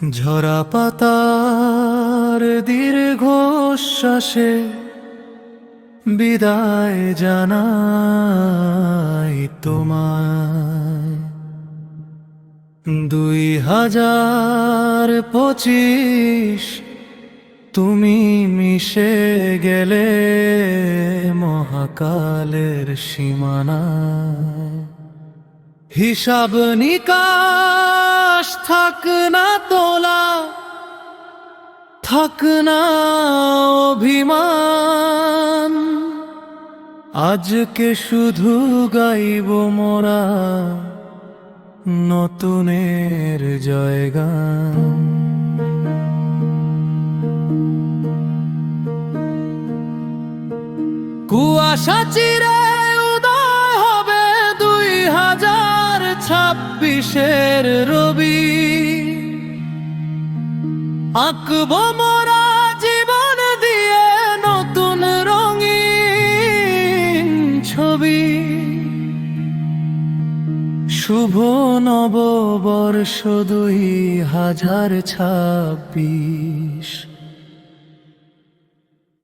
ঝরা পাতার দীর্ঘশ্বাসে বিদায় জানাই তোমায়। 2025 তুমি মিশে গেলে মহাকালের সীমানায়। হিসাব নিকাশ থাক না তোলা, থাক না অভিমান, আজকে শুধু গাইব মোরা নতুনের জয়গান। কুয়াশা চিরে উদয় হবে 2026 রবি। আঁকব মোরা জীবন দিয়ে নতুন রঙিন ছবি। শুভ নববর্ষ 2026।